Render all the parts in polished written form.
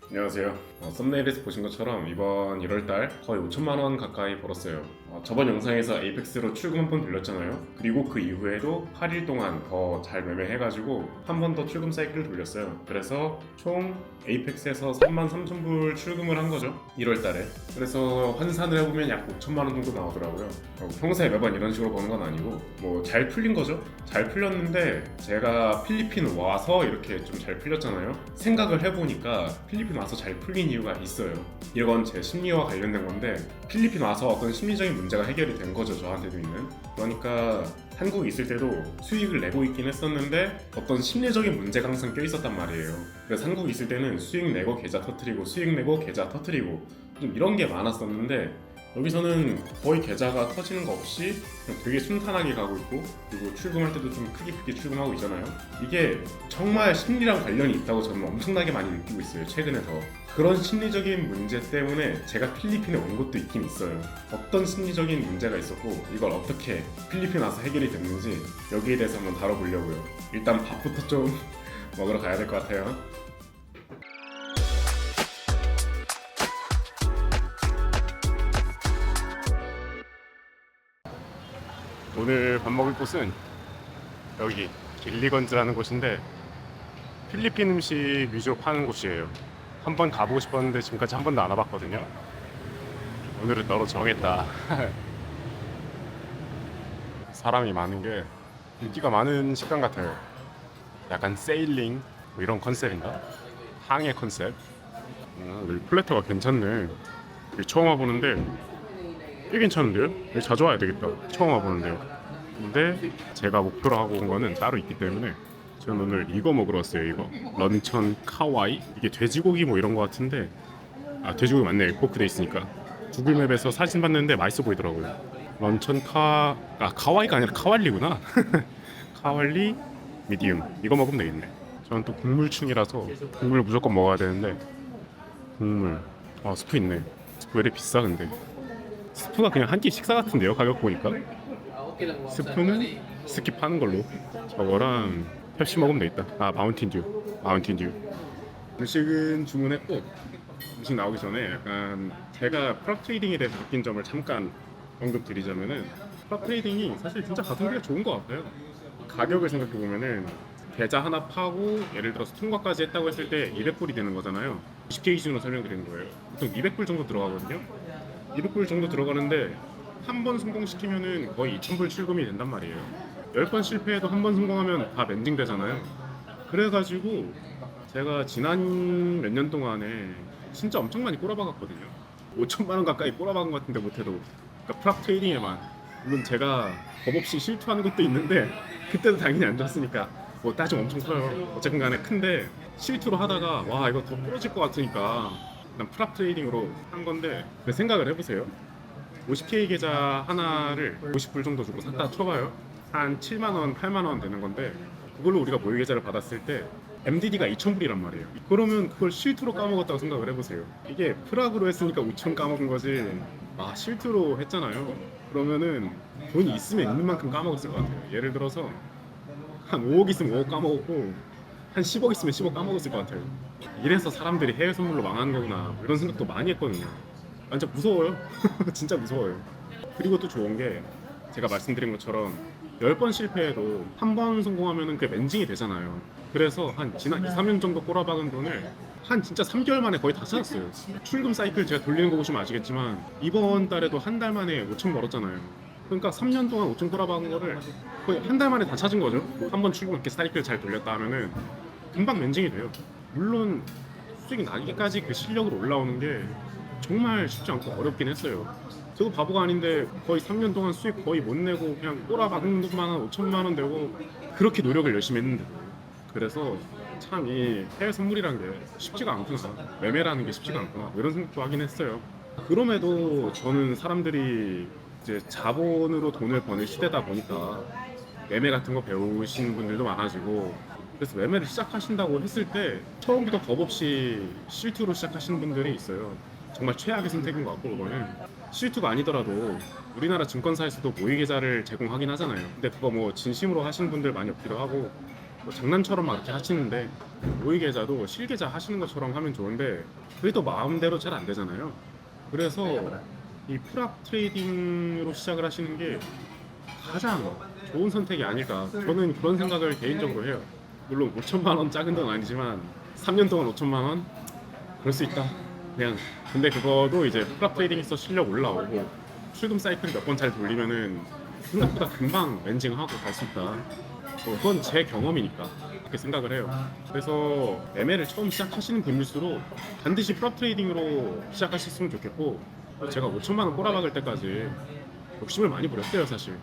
안녕하세요. 썸네일에서 보신 것처럼 이번 1월달 거의 5천만 원 가까이 벌었어요. 저번 영상에서 에이펙스로 출금 한 번 돌렸잖아요. 그리고 그 이후에도 8일 동안 더 잘 매매해가지고 한 번 더 출금 사이클을 돌렸어요. 그래서 총 에이펙스에서 33,000불 출금을 한 거죠. 1월달에. 그래서 환산을 해보면 약 5천만 원 정도 나오더라고요. 평소에 매번 이런 식으로 버는 건 아니고 뭐 잘 풀린 거죠. 잘 풀렸는데 제가 필리핀 와서 이렇게 좀 잘 풀렸잖아요. 생각을 해보니까 필리핀 와서 잘 풀린 이유가 있어요. 이건 제 심리와 관련된 건데 필리핀 와서 어떤 심리적인 문제가 해결이 된 거죠. 저한테도 있는. 그러니까 한국에 있을 때도 수익을 내고 있긴 했었는데 어떤 심리적인 문제가 항상 껴있었단 말이에요. 그래서 한국에 있을 때는 수익 내고 계좌 터트리고 수익 내고 계좌 터트리고 좀 이런 게 많았었는데 여기서는 거의 계좌가 터지는 거 없이 그냥 되게 순탄하게 가고 있고, 그리고 출금할 때도 좀 크게 출금하고 있잖아요. 이게 정말 심리랑 관련이 있다고 저는 엄청나게 많이 느끼고 있어요. 최근에 더. 그런 심리적인 문제 때문에 제가 필리핀에 온 것도 있긴 있어요. 어떤 심리적인 문제가 있었고 이걸 어떻게 필리핀 와서 해결이 됐는지 여기에 대해서 한번 다뤄보려고요. 일단 밥부터 좀 먹으러 가야 될 것 같아요. 오늘 밥 먹을 곳은 여기 길리건즈라는 곳인데 필리핀 음식 위주로 파는 곳이에요. 한번 가보고 싶었는데 지금까지 한 번도 안 와봤거든요. 오늘은 너로 정했다. 사람이 많은 게 인기가 많은 식당 같아요. 약간 세일링 뭐 이런 컨셉인가? 항해 컨셉. 여기 플래터가 괜찮네. 여기 처음 와보는데 꽤 괜찮은데요? 여기 자주 와야 되겠다. 처음 와보는데요. 근데 제가 목표로 하고 온 거는 따로 있기 때문에 저는 오늘 이거 먹으러 왔어요. 이거 런천 카와이. 이게 돼지고기 뭐 이런 거 같은데, 돼지고기 맞네. 포크 돼 있으니까. 구글맵에서 사진 봤는데 맛있어 보이더라고요. 런천 카와이가 아니라 카왈리구나. 카왈리 미디움. 이거 먹으면 되겠네. 저는 또 국물충이라서 국물 무조건 먹어야 되는데, 국물. 스프 있네. 스프 왜 이렇게 비싸 근데. 스프가 그냥 한 끼 식사 같은데요, 가격 보니까. 스프는 스킵하는 걸로. 저거랑 펩시 먹으면 되겠다. 마운틴듀. 음식은 주문했고, 음식 나오기 전에 약간 제가 프랍 트레이딩에 대해서 느낀 점을 잠깐 언급드리자면은, 프랍 트레이딩이 사실 진짜 가성비가 좋은 것 같아요. 가격을 생각해보면은 계좌 하나 파고 예를 들어서 통과까지 했다고 했을 때 200불이 되는 거잖아요. 20개 기준으로 설명드리는 거예요. 보통 200불 정도 들어가거든요. 200불 정도 들어가는데 한 번 성공시키면은 거의 2000불 출금이 된단 말이에요. 10번 실패해도 한 번 성공하면 다 멘징 되잖아요. 그래가지고 제가 지난 몇 년 동안에 진짜 엄청 많이 꼬라박았거든요. 5천만 원 가까이 꼬라박은 것 같은데 못해도. 그러니까 프랍 트레이딩에만. 물론 제가 법 없이 실투하는 것도 있는데 그때도 당연히 안 좋았으니까 뭐 따지면 엄청 커요. 어쨌든 간에 큰데 실투로 하다가 와 이거 더 부러질 것 같으니까 난 프랍 트레이딩으로 한 건데, 생각을 해보세요. 50K 계좌 하나를 50불 정도 주고 샀다 쳐봐요. 한 7만원, 8만원 되는 건데 그걸로 우리가 모의 계좌를 받았을 때 MDD가 2,000불이란 말이에요. 그러면 그걸 실투로 까먹었다고 생각을 해보세요. 이게 프락으로 했으니까 5,000 까먹은 거지, 실투로 했잖아요. 그러면은 돈이 있으면 있는 만큼 까먹었을 것 같아요. 예를 들어서 한 5억 있으면 5억 까먹었고 한 10억 있으면 10억 까먹었을 것 같아요. 이래서 사람들이 해외 선물로 망하는 거구나 이런 생각도 많이 했거든요. 완전 무서워요. 진짜 무서워요. 그리고 또 좋은 게 제가 말씀드린 것처럼 10번 실패해도 한 번 성공하면 그게 멘징이 되잖아요. 그래서 한 지난 2, 3년 정도 꼬라박은 돈을 한 진짜 3개월 만에 거의 다 찾았어요. 출금 사이클 제가 돌리는 거 보시면 아시겠지만 이번 달에도 한 달 만에 5천 벌었잖아요. 그러니까 3년 동안 5천 꼬라박은 거를 거의 한 달 만에 다 찾은 거죠. 한 번 출금 이렇게 사이클 잘 돌렸다 하면은 금방 멘징이 돼요. 물론 수익이 나기까지 그 실력으로 올라오는 게 정말 쉽지 않고 어렵긴 했어요. 저도 바보가 아닌데 거의 3년 동안 수익 거의 못 내고 그냥 꼬라박는 것만 한 5천만 원 되고 그렇게 노력을 열심히 했는데, 그래서 참 이 해외 선물이란 게 쉽지가 않구나, 매매라는 게 쉽지가 않구나 이런 생각도 하긴 했어요. 그럼에도 저는 사람들이 이제 자본으로 돈을 버는 시대다 보니까 매매 같은 거 배우신 분들도 많아지고, 그래서 매매를 시작하신다고 했을 때 처음부터 겁 없이 실투로 시작하시는 분들이 있어요. 정말 최악의 선택인 것 같고, 그거는 실투가 아니더라도 우리나라 증권사에서도 모의 계좌를 제공하긴 하잖아요. 근데 그거 뭐 진심으로 하시는 분들 많이 없기도 하고, 뭐 장난처럼 막 이렇게 하시는데 모의 계좌도 실계좌 하시는 것처럼 하면 좋은데 그게 또 마음대로 잘 안 되잖아요. 그래서 이 프랍 트레이딩으로 시작을 하시는 게 가장 좋은 선택이 아닐까. 저는 그런 생각을 개인적으로 해요. 물론 5천만 원 작은 돈 아니지만 3년 동안 5천만 원 그럴 수 있다. 그냥 근데 그거도 이제 프랍 트레이딩에서 실력 올라오고 출금 사이클 몇 번 잘 돌리면은 생각보다 금방 렌징하고 갈 수 있다. 그건 제 경험이니까 그렇게 생각을 해요. 그래서 매매를 처음 시작하시는 분일수록 반드시 프랍 트레이딩으로 시작하셨으면 좋겠고 제가 5천만 원 꼬라박을 때까지 욕심을 많이 부렸어요 사실.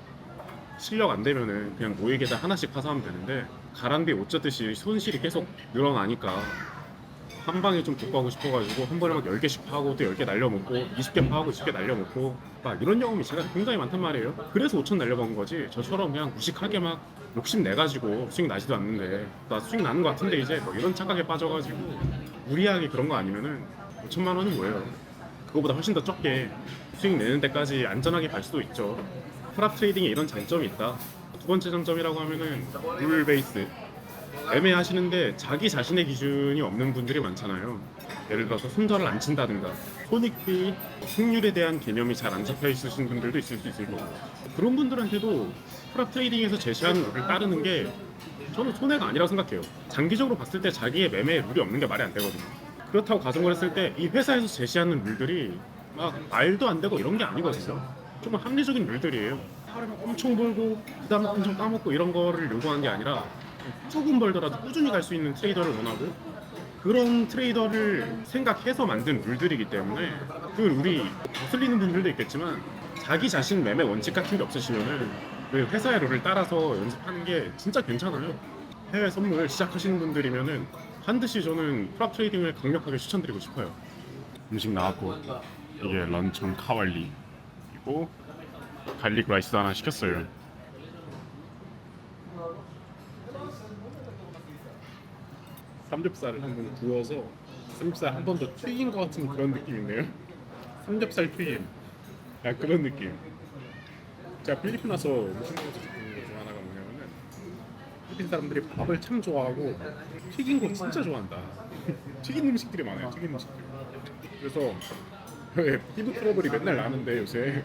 실력 안 되면은 그냥 모의 계좌 하나씩 파서 하면 되는데 가랑비에 옷 젖듯이 손실이 계속 늘어나니까 한 방에 좀 독보하고 싶어가지고 한 번에 막 10개씩 파고 또 10개 날려먹고 20개 파고 20개 날려먹고 막 이런 경험이 제가 굉장히 많단 말이에요. 그래서 5천 날려먹은 거지 저처럼 그냥 무식하게 막 욕심 내가지고 수익 나지도 않는데 나 수익 나는 거 같은데 이제 뭐 이런 착각에 빠져가지고 무리하게 그런 거 아니면은 5천만 원이 뭐예요. 그거보다 훨씬 더 적게 수익 내는 데까지 안전하게 갈 수도 있죠. 프랍 트레이딩에 이런 장점이 있다. 두 번째 장점이라고 하면은 룰 베이스. 애매하시는데 자기 자신의 기준이 없는 분들이 많잖아요. 예를 들어서 손절을 안 친다든가 손익비, 승률에 대한 개념이 잘 안 잡혀 있으신 분들도 있을 수 있을 거고 그런 분들한테도 프랍 트레이딩에서 제시하는 룰을 따르는 게 저는 손해가 아니라고 생각해요. 장기적으로 봤을 때 자기의 매매에 룰이 없는 게 말이 안 되거든요. 그렇다고 가정을 했을 때 이 회사에서 제시하는 룰들이 막 말도 안 되고 이런 게 아니거든요. 좀 합리적인 룰들이에요. 하루에 엄청 벌고 그 다음에 엄청 까먹고 이런 거를 요구하는 게 아니라 조금 벌더라도 꾸준히 갈 수 있는 트레이더를 원하고 그런 트레이더를 생각해서 만든 룰들이기 때문에 그 룰이 거슬리는 분들도 있겠지만 자기 자신 매매 원칙 같은 게 없으시면은 그 회사의 룰을 따라서 연습하는 게 진짜 괜찮아요. 해외 선물 시작하시는 분들이면은 반드시 저는 프랍 트레이딩을 강력하게 추천드리고 싶어요. 음식 나왔고 이게 런천 카왈리 그리고 갈릭 라이스 하나 시켰어요. 삼겹살을 한번 구워서 삼겹살 한 번 더 튀긴 것 같은 그런 느낌인데요. 삼겹살 튀김, 야 그런 느낌. 제가 필리핀 와서 음식 먹어서 느끼는 것 중 하나가 뭐냐면은 필리핀 사람들이 밥을 참 좋아하고 튀긴 거 진짜 좋아한다. 튀긴 음식들이 많아요. 튀긴 음식들. 그래서 왜 피부 트러블이 맨날 나는데 요새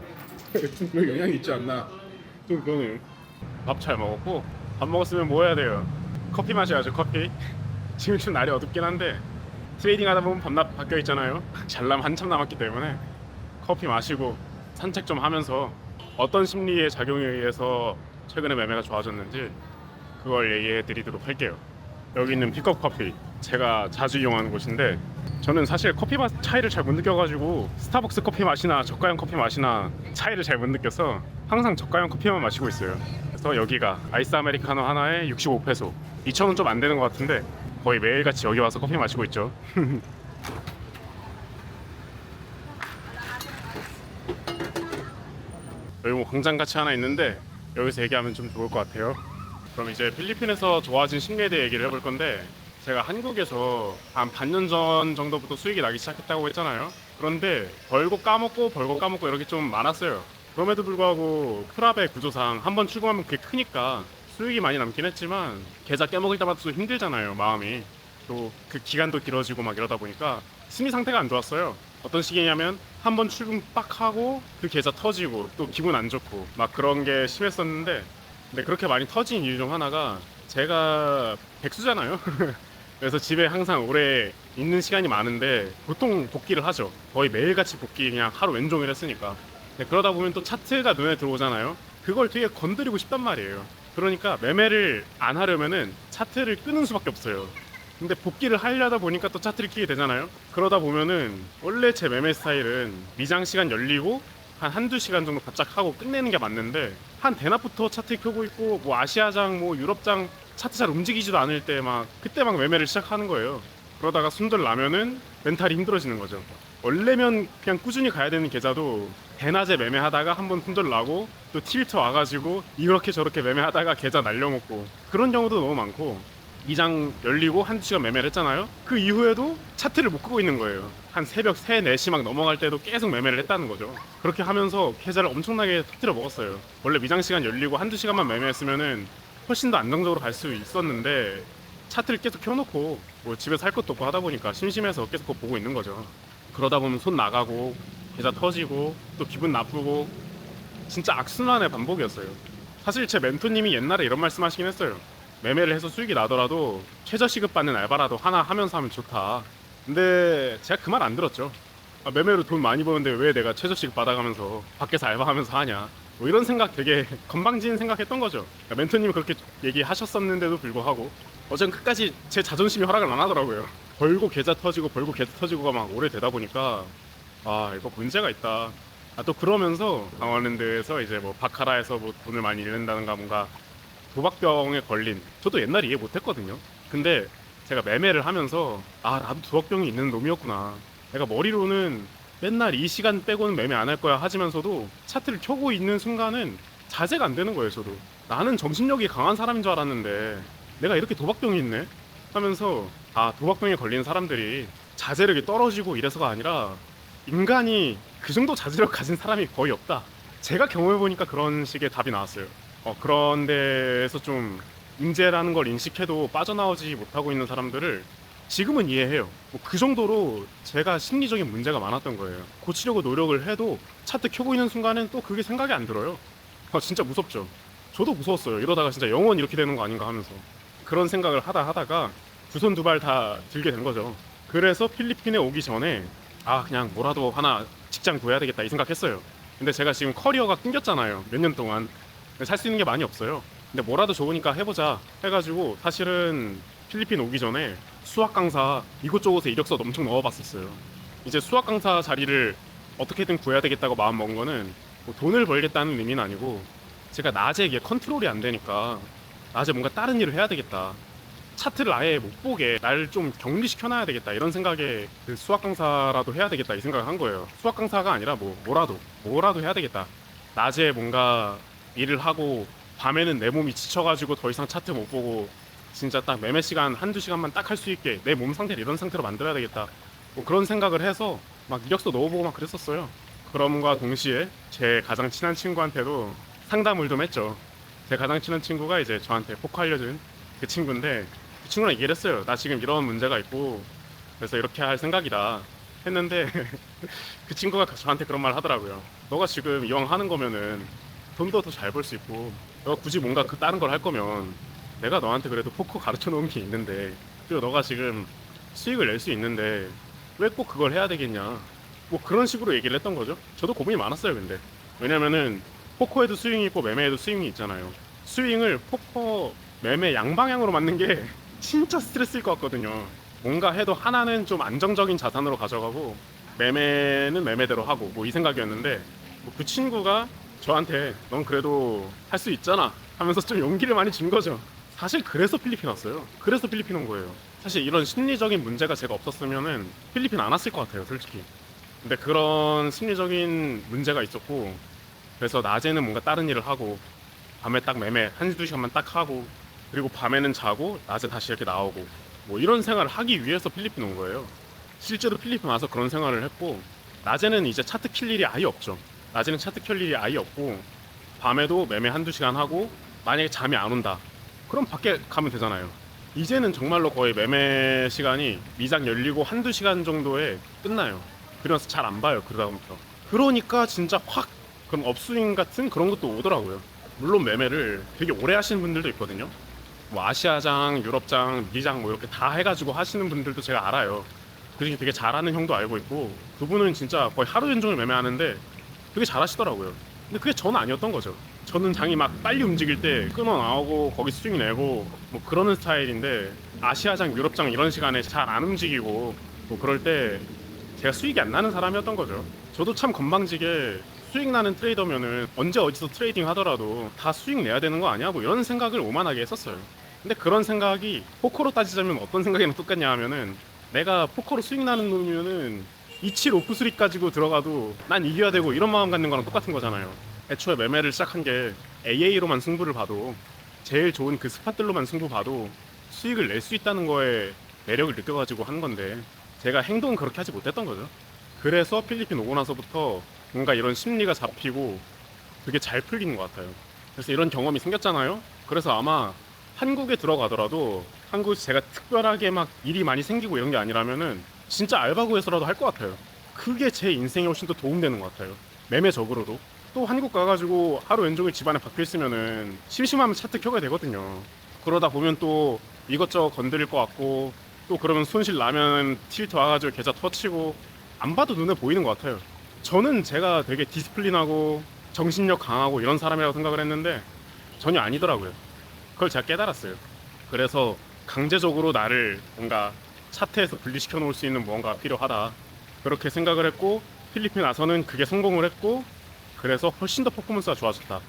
좀 그런 영향이 있지 않나. 좀 그거는 밥 잘 먹었고 밥 먹었으면 뭐 해야 돼요? 커피 마셔야죠. 커피. 지금 좀 날이 어둡긴 한데 트레이딩 하다 보면 밤낮 바뀌어 있잖아요. 잘남 한참 남았기 때문에 커피 마시고 산책 좀 하면서 어떤 심리의 작용에 의해서 최근에 매매가 좋아졌는지 그걸 얘기해 드리도록 할게요. 여기 있는 픽업 커피 제가 자주 이용하는 곳인데 저는 사실 커피 맛 차이를 잘 못 느껴가지고 스타벅스 커피 맛이나 저가형 커피 맛이나 차이를 잘 못 느껴서 항상 저가형 커피만 마시고 있어요. 그래서 여기가 아이스 아메리카노 하나에 65페소 2,000원 좀 안 되는 것 같은데 거의 매일같이 여기 와서 커피 마시고 있죠. 여기 뭐 광장같이 하나 있는데 여기서 얘기하면 좀 좋을 것 같아요. 그럼 이제 필리핀에서 좋아진 심리에 대해 얘기를 해볼 건데 제가 한국에서 한 반년 전 정도부터 수익이 나기 시작했다고 했잖아요. 그런데 벌고 까먹고 벌고 까먹고 이렇게 좀 많았어요. 그럼에도 불구하고 프랍의 구조상 한번 출금하면 그게 크니까 수익이 많이 남긴 했지만 계좌 깨먹을 때마다 또 힘들잖아요. 마음이 또 그 기간도 길어지고 막 이러다 보니까 심리 상태가 안 좋았어요. 어떤 시기냐면 한번 출금 빡 하고 그 계좌 터지고 또 기분 안 좋고 막 그런 게 심했었는데 근데 그렇게 많이 터진 이유 중 하나가 제가 백수잖아요. 그래서 집에 항상 오래 있는 시간이 많은데 보통 복귀를 하죠. 거의 매일같이 복귀 그냥 하루 왼종일 했으니까. 그러다 보면 또 차트가 눈에 들어오잖아요. 그걸 되게 건드리고 싶단 말이에요. 그러니까 매매를 안 하려면은 차트를 끄는 수밖에 없어요. 근데 복귀를 하려다 보니까 또 차트를 끼게 되잖아요. 그러다 보면은 원래 제 매매 스타일은 미장 시간 열리고 한 한두 시간 정도 바짝 하고 끝내는 게 맞는데 한 대낮부터 차트 켜고 있고 뭐 아시아장 뭐 유럽장 차트 잘 움직이지도 않을 때 막 그때 막 매매를 시작하는 거예요. 그러다가 손절 나면은 멘탈이 힘들어지는 거죠. 원래면 그냥 꾸준히 가야 되는 계좌도 대낮에 매매하다가 한번 손절 나고 또 틸트 와가지고 이렇게 저렇게 매매하다가 계좌 날려먹고 그런 경우도 너무 많고 이장 열리고 한두 시간 매매를 했잖아요. 그 이후에도 차트를 못 끄고 있는 거예요. 한 새벽 3, 4시 막 넘어갈 때도 계속 매매를 했다는 거죠. 그렇게 하면서 계좌를 엄청나게 터뜨려 먹었어요. 원래 미장 시간 열리고 한두 시간만 매매했으면은 훨씬 더 안정적으로 갈 수 있었는데 차트를 계속 켜놓고 뭐 집에서 할 것도 없고 하다 보니까 심심해서 계속 그거 보고 있는 거죠. 그러다 보면 손 나가고 계좌 터지고 또 기분 나쁘고 진짜 악순환의 반복이었어요. 사실 제 멘토님이 옛날에 이런 말씀 하시긴 했어요. 매매를 해서 수익이 나더라도 최저 시급 받는 알바라도 하나 하면서 하면 좋다. 근데 제가 그 말 안 들었죠. 매매로 돈 많이 버는데 왜 내가 최저 시급 받아가면서 밖에서 알바하면서 하냐. 뭐 이런 생각 되게 건방진 생각했던 거죠. 멘토님이 그렇게 얘기하셨었는데도 불구하고 어쨌든 끝까지 제 자존심이 허락을 안 하더라고요. 벌고 계좌 터지고 벌고 계좌 터지고가 막 오래되다 보니까 아 이거 문제가 있다. 또 그러면서 강원랜드에서 이제 뭐 바카라에서 뭐 돈을 많이 잃는다든가 뭔가 도박병에 걸린, 저도 옛날에 이해 못했거든요. 근데 제가 매매를 하면서 아 나도 도박병이 있는 놈이었구나. 내가 머리로는 맨날 이 시간 빼고는 매매 안 할 거야 하지면서도 차트를 켜고 있는 순간은 자제가 안 되는 거예요. 저도 나는 정신력이 강한 사람인 줄 알았는데 내가 이렇게 도박병이 있네 하면서 아 도박병에 걸린 사람들이 자제력이 떨어지고 이래서가 아니라 인간이 그 정도 자제력 가진 사람이 거의 없다. 제가 경험해보니까 그런 식의 답이 나왔어요. 그런 데에서 좀 문제라는 걸 인식해도 빠져나오지 못하고 있는 사람들을 지금은 이해해요. 뭐그 정도로 제가 심리적인 문제가 많았던 거예요. 고치려고 노력을 해도 차트 켜고 있는 순간엔 또 그게 생각이 안 들어요. 진짜 무섭죠. 저도 무서웠어요. 이러다가 진짜 영원 이렇게 되는 거 아닌가 하면서 그런 생각을 하다가 두 손 두 발 다 들게 된 거죠. 그래서 필리핀에 오기 전에 아 그냥 뭐라도 하나 직장 구해야 되겠다 이 생각했어요. 근데 제가 지금 커리어가 끊겼잖아요. 몇 년 동안 살 수 있는 게 많이 없어요. 근데 뭐라도 좋으니까 해보자 해가지고 사실은 필리핀 오기 전에 수학 강사 이곳저곳에 이력서 엄청 넣어봤었어요. 이제 수학 강사 자리를 어떻게든 구해야 되겠다고 마음 먹은 거는 뭐 돈을 벌겠다는 의미는 아니고 제가 낮에 이게 컨트롤이 안 되니까 낮에 뭔가 다른 일을 해야 되겠다. 차트를 아예 못 보게 날 좀 격리시켜놔야 되겠다 이런 생각에 그 수학 강사라도 해야 되겠다 이 생각을 한 거예요. 수학 강사가 아니라 뭐라도 해야 되겠다. 낮에 뭔가 일을 하고 밤에는 내 몸이 지쳐가지고 더 이상 차트 못 보고 진짜 딱 매매 시간 한두 시간만 딱 할 수 있게 내 몸 상태를 이런 상태로 만들어야 되겠다. 뭐 그런 생각을 해서 막 이력서 넣어보고 막 그랬었어요. 그럼과 동시에 제 가장 친한 친구한테도 상담을 좀 했죠. 제 가장 친한 친구가 이제 저한테 포커 알려준 그 친구인데 그 친구랑 얘기를 했어요. 나 지금 이런 문제가 있고 그래서 이렇게 할 생각이다 했는데 그 친구가 저한테 그런 말 하더라고요. 너가 지금 이왕 하는 거면은 돈도 더 잘 벌 수 있고 너가 굳이 뭔가 그 다른 걸 할 거면 내가 너한테 그래도 포커 가르쳐 놓은 게 있는데 그리고 너가 지금 수익을 낼 수 있는데 왜 꼭 그걸 해야 되겠냐 뭐 그런 식으로 얘기를 했던 거죠. 저도 고민이 많았어요. 근데 왜냐면은 포커에도 스윙이 있고 매매에도 스윙이 있잖아요. 스윙을 포커 매매 양방향으로 맞는 게 진짜 스트레스일 것 같거든요. 뭔가 해도 하나는 좀 안정적인 자산으로 가져가고 매매는 매매대로 하고 뭐 이 생각이었는데 뭐 그 친구가 저한테 넌 그래도 할 수 있잖아 하면서 좀 용기를 많이 준 거죠. 사실 그래서 필리핀 왔어요. 그래서 필리핀 온 거예요. 사실 이런 심리적인 문제가 제가 없었으면은 필리핀 안 왔을 것 같아요, 솔직히. 근데 그런 심리적인 문제가 있었고 그래서 낮에는 뭔가 다른 일을 하고 밤에 딱 매매 한두 시간만 딱 하고 그리고 밤에는 자고 낮에 다시 이렇게 나오고 뭐 이런 생활을 하기 위해서 필리핀 온 거예요. 실제로 필리핀 와서 그런 생활을 했고 낮에는 이제 차트 킬 일이 아예 없죠. 낮에는 차트 켤 일이 아예 없고 밤에도 매매 한두 시간 하고 만약에 잠이 안 온다 그럼 밖에 가면 되잖아요. 이제는 정말로 거의 매매 시간이 미장 열리고 한두 시간 정도에 끝나요. 그래서 잘 안 봐요. 그러다부터 그러니까 진짜 확 그런 업스윙 같은 그런 것도 오더라고요. 물론 매매를 되게 오래 하시는 분들도 있거든요. 뭐 아시아장, 유럽장, 미장 뭐 이렇게 다 해가지고 하시는 분들도 제가 알아요. 그중에 되게 잘하는 형도 알고 있고 그분은 진짜 거의 하루 종일 매매하는데 되게 잘하시더라고요. 근데 그게 저는 아니었던 거죠. 저는 장이 막 빨리 움직일 때 끊어 나오고 거기 스윙 내고 뭐 그러는 스타일인데 아시아장, 유럽장 이런 시간에 잘 안 움직이고 뭐 그럴 때 제가 수익이 안 나는 사람이었던 거죠. 저도 참 건방지게 수익 나는 트레이더면은 언제 어디서 트레이딩 하더라도 다 수익 내야 되는 거 아니야? 뭐 이런 생각을 오만하게 했었어요. 근데 그런 생각이 포커로 따지자면 어떤 생각이랑 똑같냐 하면은 내가 포커로 수익 나는 놈이면은 27 오프스릭 가지고 들어가도 난 이겨야 되고 이런 마음 갖는 거랑 똑같은 거잖아요. 애초에 매매를 시작한 게 AA로만 승부를 봐도 제일 좋은 그 스팟들로만 승부 봐도 수익을 낼 수 있다는 거에 매력을 느껴가지고 한 건데 제가 행동은 그렇게 하지 못했던 거죠. 그래서 필리핀 오고 나서부터 뭔가 이런 심리가 잡히고 되게 잘 풀리는 것 같아요. 그래서 이런 경험이 생겼잖아요. 그래서 아마 한국에 들어가더라도 한국에서 제가 특별하게 막 일이 많이 생기고 이런 게 아니라면은 진짜 알바 구해서라도 할 것 같아요. 그게 제 인생에 훨씬 더 도움되는 것 같아요. 매매적으로도. 또 한국 가가지고 하루 왼종일 집안에 박혀 있으면은 심심하면 차트 켜게 되거든요. 그러다 보면 또 이것저것 건드릴 것 같고 또 그러면 손실 나면 틸트 와가지고 계좌 터치고 안 봐도 눈에 보이는 것 같아요. 저는 제가 되게 디스플린하고 정신력 강하고 이런 사람이라고 생각을 했는데 전혀 아니더라고요. 그걸 제가 깨달았어요. 그래서 강제적으로 나를 뭔가 차트에서 분리시켜 놓을 수 있는 무언가가 필요하다. 그렇게 생각을 했고 필리핀 와서는 그게 성공을 했고 그래서 훨씬 더 퍼포먼스가 좋아졌다.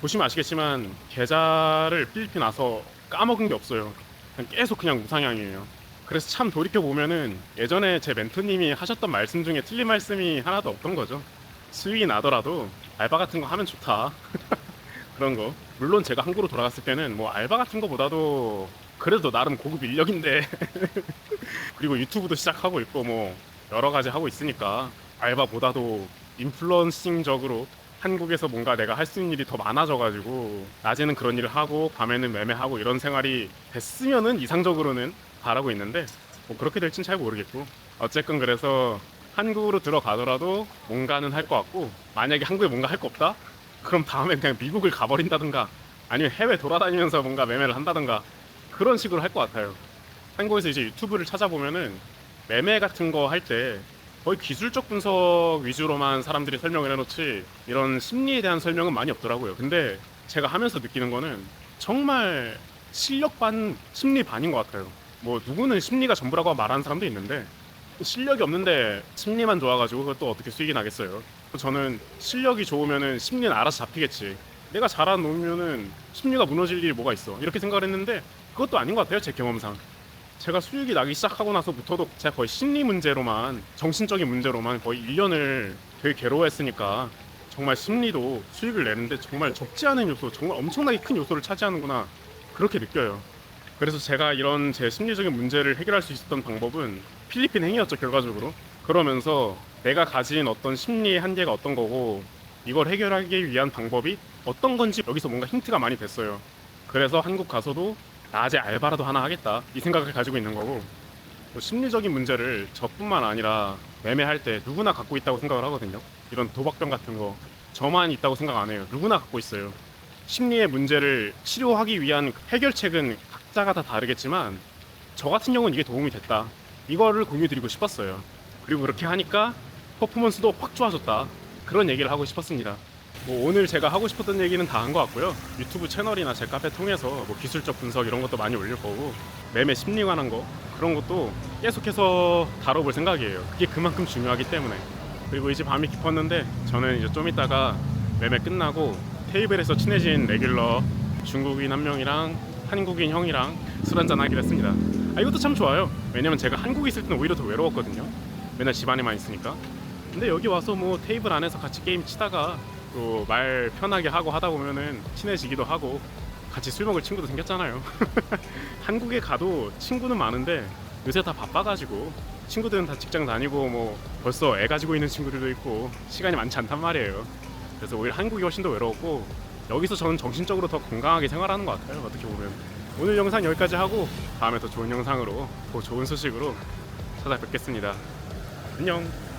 보시면 아시겠지만 계좌를 필리핀 와서 까먹은 게 없어요. 계속 그냥 무상향이에요. 그래서 참 돌이켜 보면은 예전에 제 멘토님이 하셨던 말씀 중에 틀린 말씀이 하나도 없던 거죠. 수익이 나더라도 알바 같은 거 하면 좋다. 그런 거. 물론 제가 한국으로 돌아갔을 때는 뭐 알바 같은 거보다도 그래도 나름 고급 인력인데 그리고 유튜브도 시작하고 있고 뭐 여러 가지 하고 있으니까 알바보다도 인플루언싱적으로 한국에서 뭔가 내가 할 수 있는 일이 더 많아져가지고 낮에는 그런 일을 하고 밤에는 매매하고 이런 생활이 됐으면은 이상적으로는 바라고 있는데 뭐 그렇게 될진 잘 모르겠고 어쨌건 그래서 한국으로 들어가더라도 뭔가는 할 것 같고 만약에 한국에 뭔가 할 거 없다? 그럼 다음에 그냥 미국을 가버린다든가 아니면 해외 돌아다니면서 뭔가 매매를 한다든가 그런 식으로 할 것 같아요. 한국에서 이제 유튜브를 찾아보면은 매매 같은 거 할 때 거의 기술적 분석 위주로만 사람들이 설명을 해놓지 이런 심리에 대한 설명은 많이 없더라고요. 근데 제가 하면서 느끼는 거는 정말 실력 반 심리 반인 것 같아요. 뭐 누구는 심리가 전부라고 말하는 사람도 있는데 실력이 없는데 심리만 좋아가지고 그것도 어떻게 수익이 나겠어요. 저는 실력이 좋으면은 심리는 알아서 잡히겠지. 내가 잘하는 놈이면은 심리가 무너질 일이 뭐가 있어. 이렇게 생각을 했는데 그것도 아닌 것 같아요. 제 경험상. 제가 수익이 나기 시작하고 나서부터도 제가 거의 심리 문제로만 정신적인 문제로만 거의 1년을 되게 괴로워했으니까 정말 심리도 수익을 내는데 정말 적지 않은 요소 정말 엄청나게 큰 요소를 차지하는구나 그렇게 느껴요. 그래서 제가 이런 제 심리적인 문제를 해결할 수 있었던 방법은 필리핀 행위였죠 결과적으로. 그러면서 내가 가진 어떤 심리의 한계가 어떤 거고 이걸 해결하기 위한 방법이 어떤 건지 여기서 뭔가 힌트가 많이 됐어요. 그래서 한국 가서도 낮에 알바라도 하나 하겠다 이 생각을 가지고 있는 거고 또 심리적인 문제를 저뿐만 아니라 매매할 때 누구나 갖고 있다고 생각을 하거든요. 이런 도박병 같은 거 저만 있다고 생각 안 해요. 누구나 갖고 있어요. 심리의 문제를 치료하기 위한 해결책은 각자가 다 다르겠지만 저 같은 경우는 이게 도움이 됐다. 이거를 공유드리고 싶었어요. 그리고 그렇게 하니까 퍼포먼스도 확 좋아졌다. 그런 얘기를 하고 싶었습니다. 뭐 오늘 제가 하고 싶었던 얘기는 다 한 것 같고요. 유튜브 채널이나 제 카페 통해서 뭐 기술적 분석 이런 것도 많이 올릴 거고 매매 심리 관한 거 그런 것도 계속해서 다뤄볼 생각이에요. 그게 그만큼 중요하기 때문에. 그리고 이제 밤이 깊었는데 저는 이제 좀 이따가 매매 끝나고 테이블에서 친해진 레귤러 중국인 한 명이랑 한국인 형이랑 술 한잔 하기로 했습니다. 이것도 참 좋아요. 왜냐면 제가 한국에 있을 때는 오히려 더 외로웠거든요. 맨날 집안에만 있으니까. 근데 여기 와서 뭐 테이블 안에서 같이 게임 치다가 또 말 편하게 하고 하다 보면은 친해지기도 하고 같이 술 먹을 친구도 생겼잖아요. 한국에 가도 친구는 많은데 요새 다 바빠가지고 친구들은 다 직장 다니고 뭐 벌써 애 가지고 있는 친구들도 있고 시간이 많지 않단 말이에요. 그래서 오히려 한국이 훨씬 더 외로웠고 여기서 저는 정신적으로 더 건강하게 생활하는 것 같아요. 어떻게 보면 오늘 영상 여기까지 하고 다음에 더 좋은 영상으로 더 좋은 소식으로 찾아뵙겠습니다. 안녕.